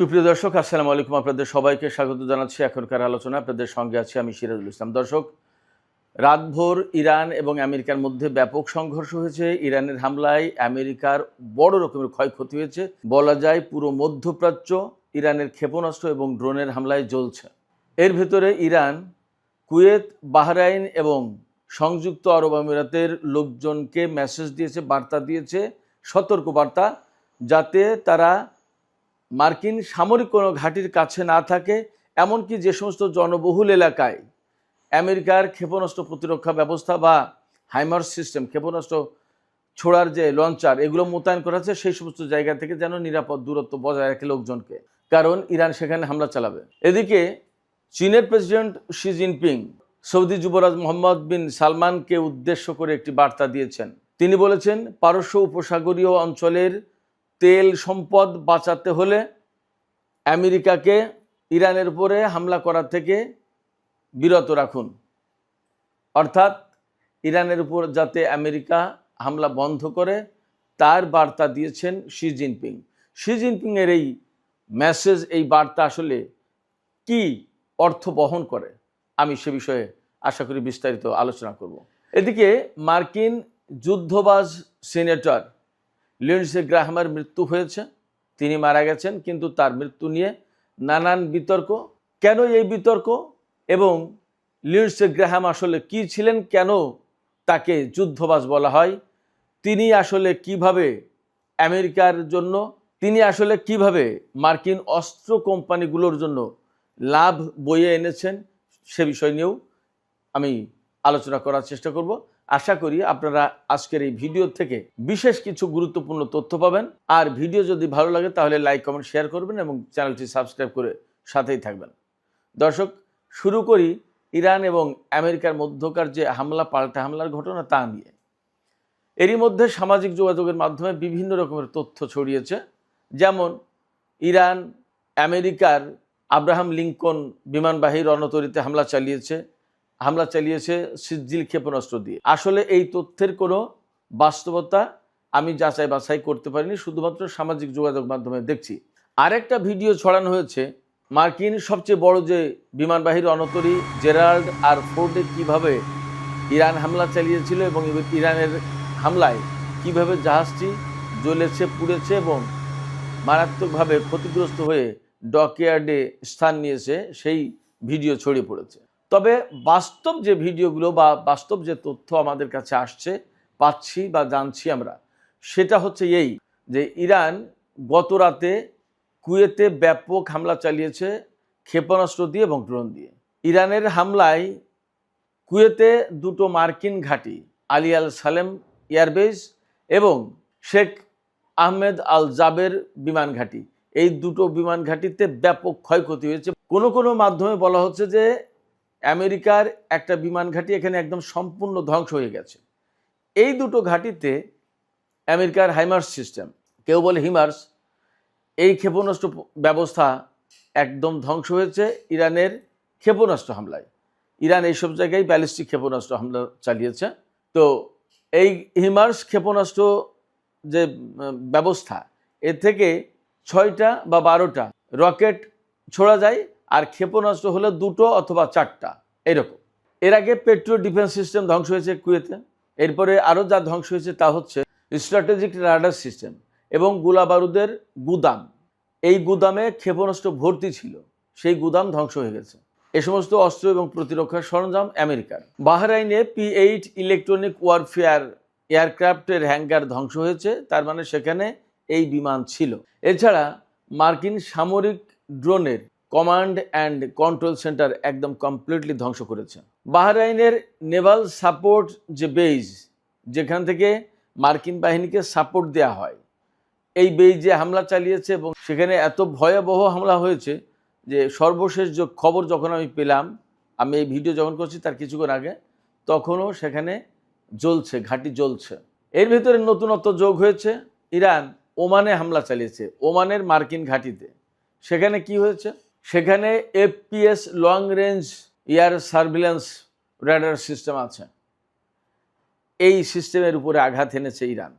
সুপ্রিয় দর্শক, আসসালামু আলাইকুম। আপনাদের সবাইকে স্বাগত জানাচ্ছি এখনকার আলোচনা। আপনাদের সঙ্গে আছি আমি সিরাজুল ইসলাম। দর্শক, রাতভর ইরান এবং আমেরিকার মধ্যে ব্যাপক সংঘর্ষ হয়েছে। ইরানের হামলায় আমেরিকার বড় রকমের ক্ষয়ক্ষতি হয়েছে। বলা যায় পুরো মধ্যপ্রাচ্য ইরানের ক্ষেপণাস্ত্র এবং ড্রোনের হামলায় জ্বলছে। এর ভেতরে ইরান কুয়েত, বাহরাইন এবং সংযুক্ত আরব আমিরাতের লোকজনকে মেসেজ দিয়েছে, বার্তা দিয়েছে, সতর্ক বার্তা, যাতে তারা মার্কিন সামরিক কোনো ঘাঁটির কাছে না থাকে। এমনকি যে সমস্ত জনবহুল এলাকায় আমেরিকার ক্ষেপণাস্ত্র প্রতিরক্ষা ব্যবস্থা বা হাইমার্স সিস্টেম, ক্ষেপণাস্ত্র ছোড়ার যে লঞ্চার, এগুলো মোতায়েন করা আছে, সেই সমস্ত জায়গা থেকে যেন নিরাপদ দূরত্ব বজায় রাখে লোকজনকে, কারণ ইরান সেখানে হামলা চালাবে। এদিকে চীনের প্রেসিডেন্ট শি জিনপিং সৌদি যুবরাজ মোহাম্মদ বিন সালমানকে উদ্দেশ্য করে একটি বার্তা দিয়েছেন। তিনি বলেছেন, পারস্য উপসাগরীয় অঞ্চলের তেল সম্পদ বাঁচাতে হলে আমেরিকাকে ইরানের উপরে হামলা করা থেকে বিরত রাখুন। অর্থাৎ ইরানের উপর যাতে আমেরিকা হামলা বন্ধ করে, তার বার্তা দিয়েছেন শি জিনপিং। শি জিনপিংয়ের এই মেসেজ, এই বার্তা আসলে কি অর্থ বহন করে, আমি সে বিষয়ে আশা করি বিস্তারিত আলোচনা করব। এদিকে মার্কিন যুদ্ধবাজ সিনেটর লিন্ডসে গ্রাহামের মৃত্যু হয়েছে। তিনি মারা গেছেন, কিন্তু তার মৃত্যু নিয়ে নানান বিতর্ক। কেন এই বিতর্ক, এবং লিন্ডসে গ্রাহাম আসলে কি ছিলেন, কেন তাকে যুদ্ধবাজ বলা হয়, তিনি আসলে কিভাবে আমেরিকার জন্য, তিনি আসলে কিভাবে মার্কিন অস্ত্র কোম্পানিগুলোর জন্য লাভ বয়ে এনেছেন, সে বিষয় নিয়েও আমি আলোচনা করার চেষ্টা করব। আশা করি আপনারা আজকের এই ভিডিও থেকে বিশেষ কিছু গুরুত্বপূর্ণ তথ্য পাবেন। আর ভিডিও যদি ভালো লাগে তাহলে লাইক, কমেন্ট, শেয়ার করবেন এবং চ্যানেলটি সাবস্ক্রাইব করে সাথেই থাকবেন। দর্শক, শুরু করি ইরান এবং আমেরিকার মধ্যকার যে হামলা, পাল্টা হামলার ঘটনা, তা নিয়ে। এরই মধ্যে সামাজিক যোগাযোগের মাধ্যমে বিভিন্ন রকমের তথ্য ছড়িয়েছে। যেমন ইরান আমেরিকার আব্রাহাম লিঙ্কন বিমানবাহী রণতরীতে হামলা চালিয়েছে সিজিল ক্ষেপণাস্ত্র দিয়ে। আসলে এই তথ্যের কোনো বাস্তবতা আমি যাচাই বাছাই করতে পারিনি, শুধুমাত্র সামাজিক যোগাযোগ মাধ্যমে দেখছি। আরেকটা ভিডিও ছড়ানো হয়েছে, মার্কিন সবচেয়ে বড় যে বিমানবাহী রণতরী জেরাল্ড আর ফোর্ডে কিভাবে ইরান হামলা চালিয়েছিল এবং ইরানের হামলায় কিভাবে জাহাজটি জ্বলেছে, পুড়েছে এবং মারাত্মকভাবে ক্ষতিগ্রস্ত হয়ে ডকইয়ার্ডে স্থান নিয়েছে, সেই ভিডিও ছড়িয়ে পড়েছে। তবে বাস্তব যে ভিডিওগুলো বা বাস্তব যে তথ্য আমাদের কাছে আসছে, পাচ্ছি বা জানছি আমরা, সেটা হচ্ছে এই যে ইরান গত রাতে কুয়েতে ব্যাপক হামলা চালিয়েছে ক্ষেপণাস্ত্র দিয়ে এবং ড্রোন দিয়ে। ইরানের হামলায় কুয়েতে দুটো মার্কিন ঘাঁটি, আলী আল সালেম এয়ারবেস এবং শেখ আহমেদ আল জাবের বিমান ঘাঁটি, এই দুটো বিমান ঘাঁটিতে ব্যাপক ক্ষয়ক্ষতি হয়েছে। কোনো কোনো মাধ্যমে বলা হচ্ছে যে আমেরিকার একটা বিমান ঘাঁটি এখানে একদম সম্পূর্ণ ধ্বংস হয়ে গেছে। এই দুটো ঘাঁটিতে আমেরিকার হাইমার্স সিস্টেম, কেউ বলে হিমার্স, এই ক্ষেপণাস্ত্র ব্যবস্থা একদম ধ্বংস হয়েছে ইরানের ক্ষেপণাস্ত্র হামলায়। ইরান এইসব জায়গায় ব্যালিস্টিক ক্ষেপণাস্ত্র হামলা চালিয়েছে। তো এই হিমার্স ক্ষেপণাস্ত্র যে ব্যবস্থা, এ থেকে 6টা বা 12টা রকেট ছোড়া যায়, আর ক্ষেপণাস্ত্র হলে 2টো অথবা 4টা এরকম। এর আগে পেট্রো ডিফেন্স সিস্টেম ধ্বংস হয়েছে কুয়েতে। এরপরে আরও যা ধ্বংস হয়েছে তা হচ্ছে স্ট্র্যাটেজিক রাডার সিস্টেম এবং গোলা বারুদের গুদাম। এই গুদামে ক্ষেপণাস্ত্র ভর্তি ছিল, সেই গুদাম ধ্বংস হয়ে গেছে। এ সমস্ত অস্ত্র এবং প্রতিরক্ষার সরঞ্জাম আমেরিকার। বাহরাইনে P-8 ইলেকট্রনিক ওয়ারফেয়ার এয়ারক্রাফটের হ্যাঙ্গার ধ্বংস হয়েছে, তার মানে সেখানে এই বিমান ছিল। এছাড়া মার্কিন সামরিক ড্রোনের কমান্ড অ্যান্ড কন্ট্রোল সেন্টার একদম কমপ্লিটলি ধ্বংস করেছে। বাহরাইনের নেভাল সাপোর্ট যে বেজ, যেখান থেকে মার্কিন বাহিনীকে সাপোর্ট দেওয়া হয়, এই বেজে হামলা চালিয়েছে এবং সেখানে এত ভয়াবহ হামলা হয়েছে যে সর্বশেষ যে খবর যখন আমি পেলাম, আমি এই ভিডিও যখন করছি তার কিছুক্ষণ আগে, তখনও সেখানে জ্বলছে, ঘাঁটি জ্বলছে। এর ভিতরে নতুনত্ব যোগ হয়েছে, ইরান ওমানে হামলা চালিয়েছে, ওমানের মার্কিন ঘাঁটিতে। সেখানে কি হয়েছে, সেখানে FPS long range air surveillance radar system আছে। এই সিস্টেমের উপরে আঘাত এনেছে ইরান।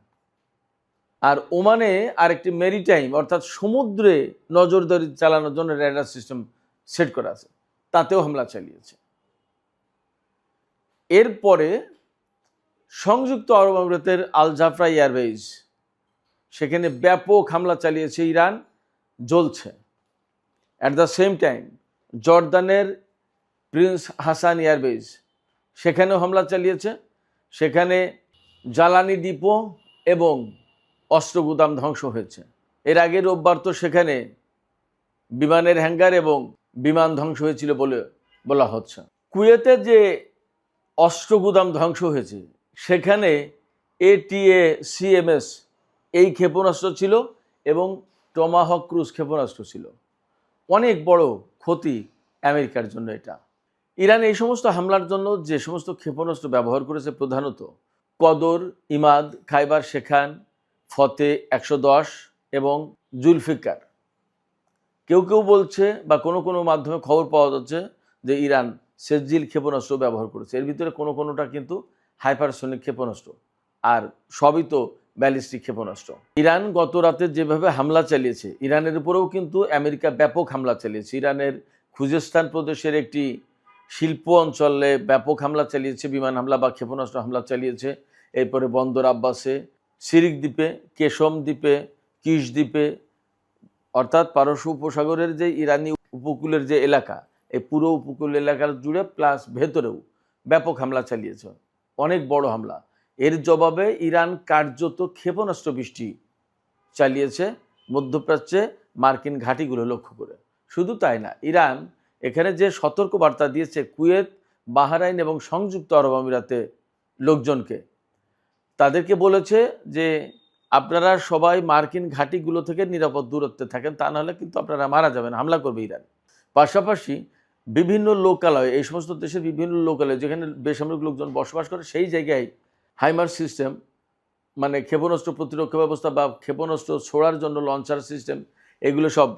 আর ওমানে আরেকটি মেরিটাইম অর্থাৎ সমুদ্রে নজরদারি চালানোর জন্য রেডার সিস্টেম সেট করা আছে, তাতেও হামলা চালিয়েছে। এরপরে সংযুক্ত আরব আমিরাতের আল জাফরা এয়ারবেজ, সেখানে ব্যাপক হামলা চালিয়েছে ইরান, জ্বলছে। অ্যাট দ্য সেম টাইম জর্দানের প্রিন্স হাসান এয়ারবেজ, সেখানেও হামলা চালিয়েছে। সেখানে জ্বালানি ডিপো এবং অস্ত্র গুদাম ধ্বংস হয়েছে। এর আগে রোববার তো সেখানে বিমানের হ্যাঙ্গার এবং বিমান ধ্বংস হয়েছিল বলে বলা হচ্ছে। কুয়েতে যে অস্ত্র গুদাম ধ্বংস হয়েছে সেখানে ATACMS এই ক্ষেপণাস্ত্র ছিল এবং টমাহক ক্রুজ ক্ষেপণাস্ত্র ছিল। অনেক বড় ক্ষতি আমেরিকার জন্য এটা। ইরান এই সমস্ত হামলার জন্য যে সমস্ত ক্ষেপণাস্ত্র ব্যবহার করেছে, প্রধানত কদর, ইমাদ, খাইবার শেখান, ফতে 110 এবং জুলফিকার। কেউ কেউ বলছে বা কোনো কোনো মাধ্যমে খবর পাওয়া যাচ্ছে যে ইরান সেজিল ক্ষেপণাস্ত্র ব্যবহার করেছে। এর ভিতরে কোনোটা কিন্তু হাইপারসনিক ক্ষেপণাস্ত্র, আর সবই তো ব্যালিস্টিক ক্ষেপণাস্ত্র। ইরান গত রাতে যেভাবে হামলা চালিয়েছে, ইরানের উপরেও কিন্তু আমেরিকা ব্যাপক হামলা চালিয়েছে। ইরানের খুজেস্তান প্রদেশের একটি শিল্প অঞ্চলে ব্যাপক হামলা চালিয়েছে, বিমান হামলা বা ক্ষেপণাস্ত্র হামলা চালিয়েছে। এরপরে বন্দর আব্বাসে, সিরিক দ্বীপে, কেশম দ্বীপে, কিশ দ্বীপে, অর্থাৎ পারস্য উপসাগরের যে ইরানি উপকূলের যে এলাকা, এই পুরো উপকূল এলাকার জুড়ে প্লাস ভেতরেও ব্যাপক হামলা চালিয়েছে, অনেক বড় হামলা। এর জবাবে ইরান কার্যত ক্ষেপণাস্ত্র বৃষ্টি চালিয়েছে মধ্যপ্রাচ্যে মার্কিন ঘাঁটিগুলো লক্ষ্য করে। শুধু তাই না, ইরান এখানে যে সতর্ক বার্তা দিয়েছে কুয়েত, বাহরাইন এবং সংযুক্ত আরব আমিরাতে লোকজনকে, তাদেরকে বলেছে যে আপনারা সবাই মার্কিন ঘাঁটিগুলো থেকে নিরাপদ দূরত্বে থাকেন, তা নাহলে কিন্তু আপনারা মারা যাবেন, হামলা করবে ইরান। পাশাপাশি বিভিন্ন লোকালয়, এই সমস্ত দেশের বিভিন্ন লোকালয় যেখানে বেসামরিক লোকজন বসবাস করে, সেই জায়গায় হাইমার সিস্টেম, মানে ক্ষেপণাস্ত্র প্রতিরক্ষা ব্যবস্থা বা ক্ষেপণাস্ত্র ছোড়ার জন্য লঞ্চার সিস্টেম, এগুলো সব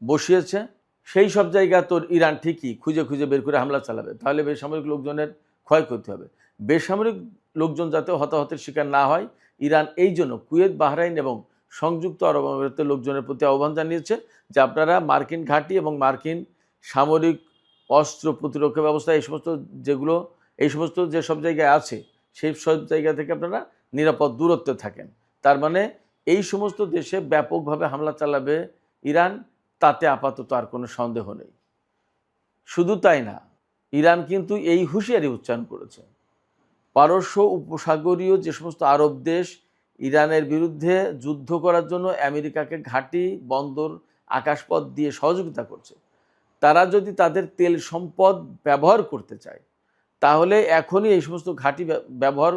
বসিয়েছে। সেই সব জায়গা তো ইরান ঠিকই খুঁজে খুঁজে বের করে হামলা চালাবে, তাহলে বেসামরিক লোকজনের ক্ষয়ক্ষতি হবে। বেসামরিক লোকজন যাতে হতাহতের শিকার না হয়, ইরান এই জন্য কুয়েত, বাহরাইন এবং সংযুক্ত আরব আমিরাতের লোকজনের প্রতি আহ্বান জানিয়েছে যে আপনারা মার্কিন ঘাঁটি এবং মার্কিন সামরিক অস্ত্র প্রতিরক্ষা ব্যবস্থা এই সমস্ত যেসব জায়গায় আছে, সেই সব জায়গা থেকে আপনারা নিরাপদ দূরত্বে থাকেন। তার মানে এই সমস্ত দেশে ব্যাপকভাবে হামলা চালাবে ইরান, তাতে আপাতত আর কোনো সন্দেহ নেই। শুধু তাই না, ইরান কিন্তু এই হুঁশিয়ারি উচ্চারণ করেছে, পারস্য উপসাগরীয় যে সমস্ত আরব দেশ ইরানের বিরুদ্ধে যুদ্ধ করার জন্য আমেরিকাকে ঘাঁটি, বন্দর, আকাশপথ দিয়ে সহযোগিতা করছে, তারা যদি তাদের তেল সম্পদ ব্যবহার করতে চায় তাহলে এখনই এই সমস্ত ঘাঁটি ব্যবহার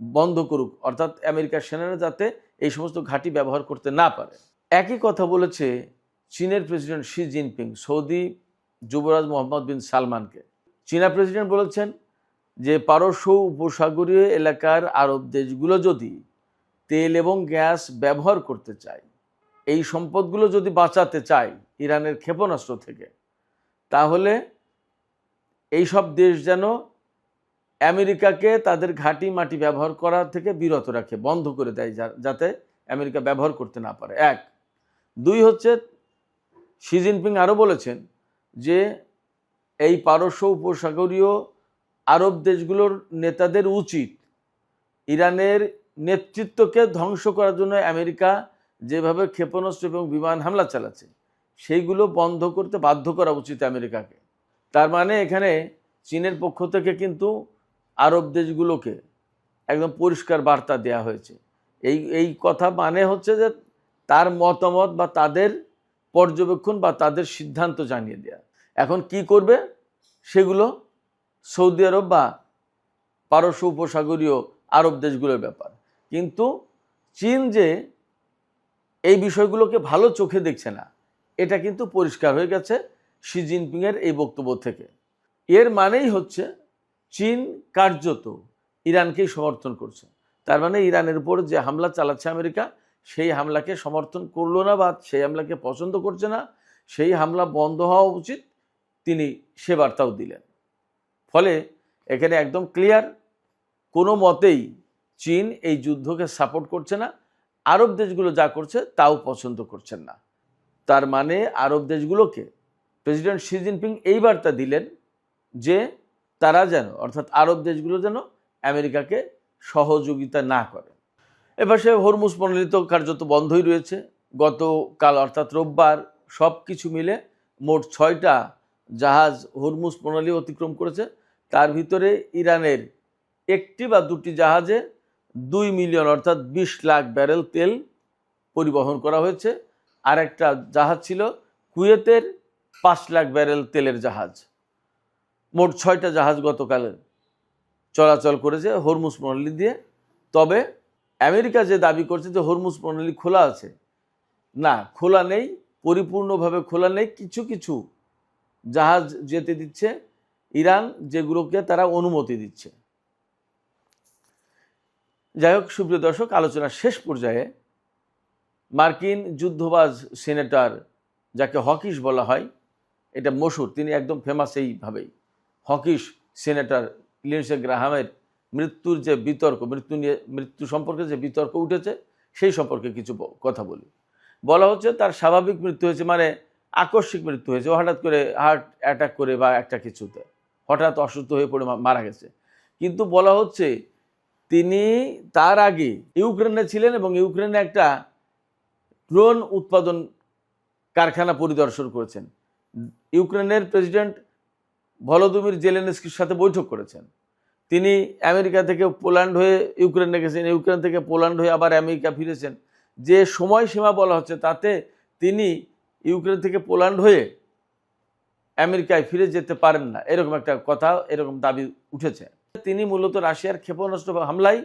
বন্ধ করুক, অর্থাৎ আমেরিকার সেনারা যাতে এই সমস্ত ঘাঁটি ব্যবহার করতে না পারে। একই কথা বলেছে চীনের প্রেসিডেন্ট শি জিনপিং সৌদি যুবরাজ মোহাম্মদ বিন সালমানকে। চীনা প্রেসিডেন্ট বলেছেন যে পারস্য উপসাগরীয় এলাকার আরব দেশগুলো যদি তেল এবং গ্যাস ব্যবহার করতে চায়, এই সম্পদগুলো যদি বাঁচাতে চায় ইরানের ক্ষেপণাস্ত্র থেকে, তাহলে এই সব দেশ যেন আমেরিকাকে তাদের ঘাঁটি মাটি ব্যবহার করা থেকে বিরত রাখে, বন্ধ করে দেয়, যাতে আমেরিকা ব্যবহার করতে না পারে। এক। দুই হচ্ছে, শি জিনপিং আরও বলেছেন যে এই পারস্য উপসাগরীয় আরব দেশগুলোর নেতাদের উচিত ইরানের নেতৃত্বকে ধ্বংস করার জন্য আমেরিকা যেভাবে ক্ষেপণাস্ত্র এবং বিমান হামলা চালাচ্ছে সেইগুলো বন্ধ করতে বাধ্য করা উচিত আমেরিকাকে। তার মানে এখানে চীনের পক্ষ থেকে কিন্তু আরব দেশগুলোকে একদম পরিষ্কার বার্তা দেওয়া হয়েছে। এই কথা মানে হচ্ছে যে তার মতামত বা তাদের পর্যবেক্ষণ বা তাদের সিদ্ধান্ত জানিয়ে দেয়া। এখন কি করবে সেগুলো সৌদি আরব বা পারস্য উপসাগরীয় আরব দেশগুলোর ব্যাপার। কিন্তু চীন যে এই বিষয়গুলোকে ভালো চোখে দেখছে না, এটা কিন্তু পরিষ্কার হয়ে গেছে শি জিনপিংয়ের এই বক্তব্য থেকে। এর মানেই হচ্ছে চীন কার্যত ইরানকেই সমর্থন করছে। তার মানে ইরানের উপর যে হামলা চালাচ্ছে আমেরিকা, সেই হামলাকে সমর্থন করলো না বা সেই হামলাকে পছন্দ করছে না, সেই হামলা বন্ধ হওয়া উচিত, তিনি সে বার্তাও দিলেন। ফলে এখানে একদম ক্লিয়ার, কোনো মতেই চীন এই যুদ্ধকে সাপোর্ট করছে না, আরব দেশগুলো যা করছে তাও পছন্দ করছেন না। তার মানে আরব দেশগুলোকে প্রেসিডেন্ট শি জিনপিং এই বার্তা দিলেন যে তারা যেন, অর্থাৎ আরব দেশগুলো যেন আমেরিকাকে সহযোগিতা না করে। এপাশে হরমুজ প্রণালী তো কার্যত বন্ধই রয়েছে। গতকাল অর্থাৎ রোববার সব কিছু মিলে মোট 6টা জাহাজ হরমুজ প্রণালী অতিক্রম করেছে। তার ভিতরে ইরানের 1টি বা 2টি জাহাজে 2 মিলিয়ন অর্থাৎ 20 লাখ ব্যারেল তেল পরিবহন করা হয়েছে। আর একটা জাহাজ ছিল কুয়েতের 5 লাখ ব্যারেল তেলের জাহাজ। মোট 6টা জাহাজ গতকাল চলাচল করেছে হরমুজ প্রণালী দিয়ে। তবে আমেরিকা যে দাবি করছে যে হরমুজ প্রণালী খোলা আছে, না, খোলা নেই, পরিপূর্ণভাবে খোলা নেই। কিছু কিছু জাহাজ যেতে দিচ্ছে ইরান, যেগুলোকে তারা অনুমতি দিচ্ছে। যাই হোক সুপ্রিয় দর্শক, আলোচনার শেষ পর্যায়ে মার্কিন যুদ্ধবাজ সিনেটর, যাকে হকিস বলা হয়, এটা মশহুর, তিনি একদম ফেমাস এইভাবেই, হকিস সিনেটর লিন্ডসে গ্রাহামের মৃত্যুর যে বিতর্ক, মৃত্যু সম্পর্কে যে বিতর্ক উঠেছে সেই সম্পর্কে কিছু কথা বলি। বলা হচ্ছে তার স্বাভাবিক মৃত্যু হয়েছে, মানে আকস্মিক মৃত্যু হয়েছে, হঠাৎ করে হার্ট অ্যাটাক করে বা একটা কিছুতে হঠাৎ অসুস্থ হয়ে পড়ে মারা গেছে। কিন্তু বলা হচ্ছে তিনি তার আগে ইউক্রেনে ছিলেন এবং ইউক্রেনে একটা ড্রোন উৎপাদন কারখানা পরিদর্শন করেছেন। ইউক্রেনের প্রেসিডেন্ট ভলোদিমির জেলেনস্কির সাথে বৈঠক করেছেন। তিনি আমেরিকা থেকে পোল্যান্ড হয়ে ইউক্রেনে গেছেন, ইউক্রেন থেকে পোল্যান্ড হয়ে আবার আমেরিকা ফিরেছেন। যে সময়সীমা বলা হচ্ছে তাতে তিনি ইউক্রেন থেকে পোল্যান্ড হয়ে আমেরিকায় ফিরে যেতে পারেন না, এরকম একটা কথা, এরকম দাবি উঠেছে। তিনি মূলত রাশিয়ার ক্ষেপণাস্ত্র হামলায়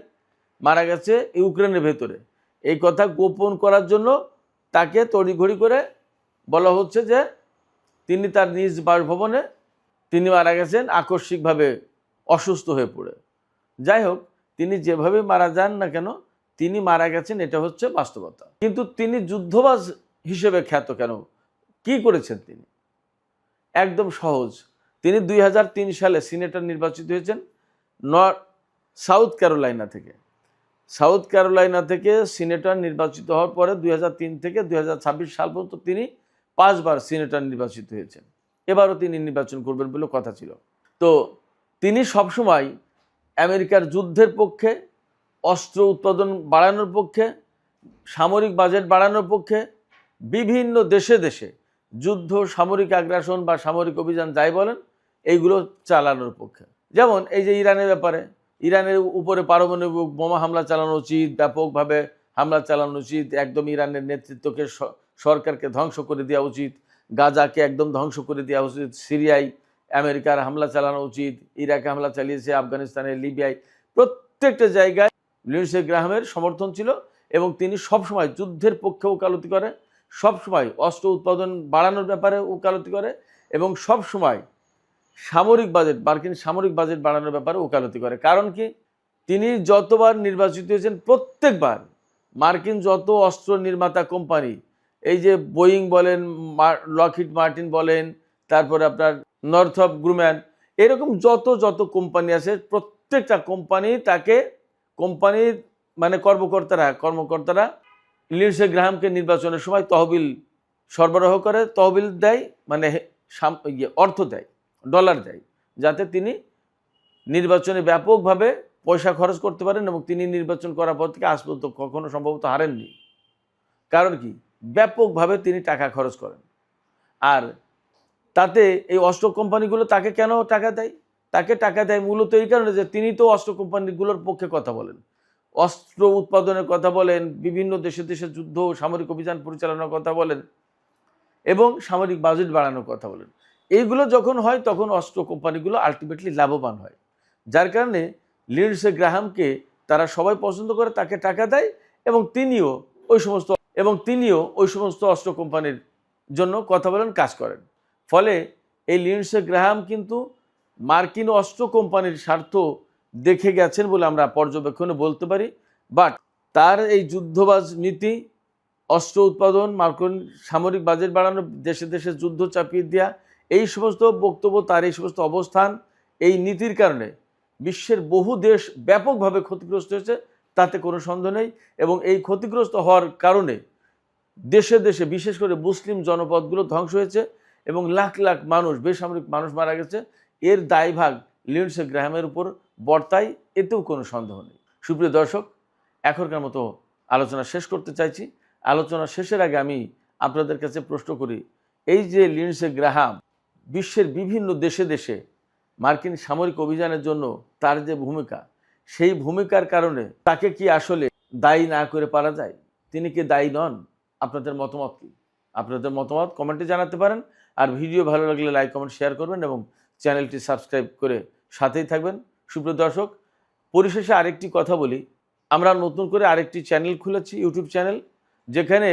মারা গেছে ইউক্রেনের ভেতরে, এই কথা গোপন করার জন্য তাকে তড়িঘড়ি করে বলা হচ্ছে যে তিনি তার নিজ বাসভবনে তিনি মারা গেছেন আকস্মিকভাবে অসুস্থ হয়ে পড়ে। যাই হোক, তিনি যেভাবে মারা যান না কেন, তিনি মারা গেছেন, এটা হচ্ছে বাস্তবতা। কিন্তু তিনি যুদ্ধবাজ হিসেবে খ্যাত কেন, কি করেছেন তিনি? একদম সহজ। তিনি 2003 সালে সিনেটর নির্বাচিত হয়েছেন সাউথ ক্যারোলাইনা থেকে। সাউথ ক্যারোলাইনা থেকে সিনেটর নির্বাচিত হওয়ার পরে 2003 থেকে 2026 সাল পর্যন্ত তিনি 5 বার সিনেটর নির্বাচিত হয়েছেন। এবারও তিনি নির্বাচন করবেন বলে কথা ছিল। তো তিনি সবসময় আমেরিকার যুদ্ধের পক্ষে, অস্ত্র উৎপাদন বাড়ানোর পক্ষে, সামরিক বাজেট বাড়ানোর পক্ষে, বিভিন্ন দেশে দেশে যুদ্ধ, সামরিক আগ্রাসন বা সামরিক অভিযান যাই বলেন, এইগুলো চালানোর পক্ষে। যেমন এই যে ইরানের ব্যাপারে, ইরানের উপরে পারমাণবিক বোমা হামলা চালানো উচিত, ব্যাপকভাবে হামলা চালানো উচিত, একদম ইরানের নেতৃত্বকে, সরকারকে ধ্বংস করে দেওয়া উচিত, গাজাকে একদম ধ্বংস করে দেওয়া উচিত, সিরিয়ায় আমেরিকার হামলা চালানো উচিত, ইরাকে হামলা চালিয়েছে, আফগানিস্তানে, লিবিয়ায়, প্রত্যেকটা জায়গায় লিন্ডসে গ্রাহামের সমর্থন ছিল এবং তিনি সবসময় যুদ্ধের পক্ষে ওকালতি করে, সবসময় অস্ত্র উৎপাদন বাড়ানোর ব্যাপারে ওকালতি করে এবং সবসময় সামরিক বাজেট, মার্কিন সামরিক বাজেট বাড়ানোর ব্যাপারে ওকালতি করে। কারণ কি, তিনি যতবার নির্বাচিত হয়েছেন প্রত্যেকবার মার্কিন যত অস্ত্র নির্মাতা কোম্পানি, এই যে বোয়িং বলেন, লকহিড মার্টিন বলেন, তারপরে আপনার নর্থরপ গ্রুম্যান, এরকম যত কোম্পানি আছে, প্রত্যেকটা কোম্পানি তাকে, কোম্পানির মানে কর্মকর্তারা লিন্ডসে গ্রাহামকে নির্বাচনের সময় তহবিল সরবরাহ করে, তহবিল দেয়, মানে অর্থ দেয়, ডলার দেয়, যাতে তিনি নির্বাচনে ব্যাপকভাবে পয়সা খরচ করতে পারেন এবং তিনি নির্বাচন করার পর থেকে আজ পর্যন্ত কখনো সম্ভবত হারেননি। কারণ কি, ব্যাপকভাবে তিনি টাকা খরচ করেন। আর তাতে এই অস্ত্র কোম্পানিগুলো তাকে কেন টাকা দেয়? তাকে টাকা দেয় মূলত এই কারণে যে তিনি তো অস্ত্র কোম্পানিগুলোর পক্ষে কথা বলেন, অস্ত্র উৎপাদনের কথা বলেন, বিভিন্ন দেশে দেশে যুদ্ধ, সামরিক অভিযান পরিচালনার কথা বলেন এবং সামরিক বাজেট বাড়ানোর কথা বলেন। এইগুলো যখন হয় তখন অস্ত্র কোম্পানিগুলো আলটিমেটলি লাভবান হয়, যার কারণে লিন্ডসে গ্রাহামকে তারা সবাই পছন্দ করে, তাকে টাকা দেয় এবং তিনিও ওই সমস্ত অস্ত্র কোম্পানির জন্য কথা বলেন, কাজ করেন। ফলে এই লিন্ডসে গ্রাহাম কিন্তু মার্কিন অস্ত্র কোম্পানির স্বার্থ দেখে গেছেন বলে আমরা পর্যবেক্ষণে বলতে পারি। বাট তার এই যুদ্ধবাজ নীতি, অস্ত্র উৎপাদন, মার্কিন সামরিক বাজেট বাড়ানো, দেশে দেশে যুদ্ধ চাপিয়ে দেওয়া, এই সমস্ত বক্তব্য, তার এই সমস্ত অবস্থান, এই নীতির কারণে বিশ্বের বহু দেশ ব্যাপকভাবে ক্ষতিগ্রস্ত হয়েছে, তাতে কোনো সন্দেহ নেই। এবং এই ক্ষতিগ্রস্ত হওয়ার কারণে দেশে দেশে বিশেষ করে মুসলিম জনপদগুলো ধ্বংস হয়েছে এবং লাখ লাখ মানুষ, বেসামরিক মানুষ মারা গেছে। এর দায়ভাগ লিন্ডসে গ্রাহামের উপর বর্তায়, এতেও কোনো সন্দেহ নেই। সুপ্রিয় দর্শক, এখনকার মতো আলোচনা শেষ করতে চাইছি। আলোচনা শেষের আগে আমি আপনাদের কাছে প্রশ্ন করি, এই যে লিন্ডসে গ্রাহাম বিশ্বের বিভিন্ন দেশে দেশে মার্কিন সামরিক অভিযানের জন্য তার যে ভূমিকা, সেই ভূমিকার কারণে তাকে কি আসলে দায়ী না করে পারা যায়? তিনি কি দায়ী নন? আপনাদের মতামত কি? আপনাদের মতামত কমেন্টে জানাতে পারেন। আর ভিডিও ভালো লাগলে লাইক, কমেন্ট, শেয়ার করবেন এবং চ্যানেলটি সাবস্ক্রাইব করে সাথেই থাকবেন। সুপ্রিয় দর্শক, পরিশেষে আরেকটি কথা বলি, আমরা নতুন করে আরেকটি চ্যানেল খুলেছি, ইউটিউব চ্যানেল, যেখানে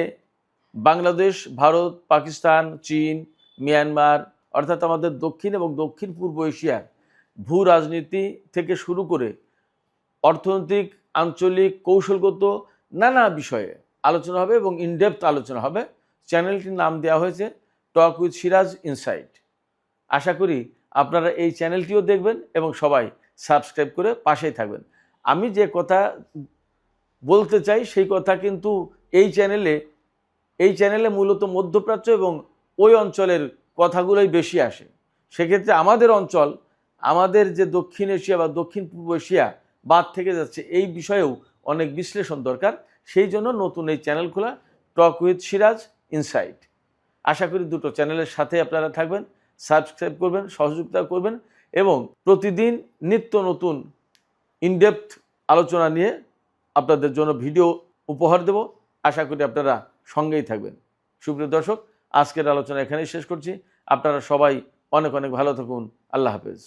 বাংলাদেশ, ভারত, পাকিস্তান, চীন, মিয়ানমার অর্থাৎ আমাদের দক্ষিণ এবং দক্ষিণ পূর্ব এশিয়ার ভূ রাজনীতি থেকে শুরু করে অর্থনৈতিক, আঞ্চলিক, কৌশলগত নানা বিষয়ে আলোচনা হবে এবং ইনডেপথ আলোচনা হবে। চ্যানেলটির নাম দেওয়া হয়েছে টক উইথ সিরাজ ইনসাইট। আশা করি আপনারা এই চ্যানেলটিও দেখবেন এবং সবাই সাবস্ক্রাইব করে পাশেই থাকবেন। আমি যে কথা বলতে চাই সেই কথা কিন্তু এই চ্যানেলে মূলত মধ্যপ্রাচ্য এবং ওই অঞ্চলের কথাগুলোই বেশি আসে। সেক্ষেত্রে আমাদের অঞ্চল, আমাদের যে দক্ষিণ এশিয়া বা দক্ষিণ পূর্ব এশিয়া বাদ থেকে যাচ্ছে, এই বিষয়েও অনেক বিশ্লেষণ দরকার। সেই জন্য নতুন এই চ্যানেল খোলা, টক উইথ সিরাজ ইনসাইট। আশা করি দুটো চ্যানেলের সাথে আপনারা থাকবেন, সাবস্ক্রাইব করবেন, সহযোগিতা করবেন এবং প্রতিদিন নিত্য নতুন ইনডেপথ আলোচনা নিয়ে আপনাদের জন্য ভিডিও উপহার দেব। আশা করি আপনারা সঙ্গেই থাকবেন। সুপ্রিয় দর্শক, আজকের আলোচনা এখানেই শেষ করছি। আপনারা সবাই অনেক অনেক ভালো থাকুন। আল্লাহ হাফেজ।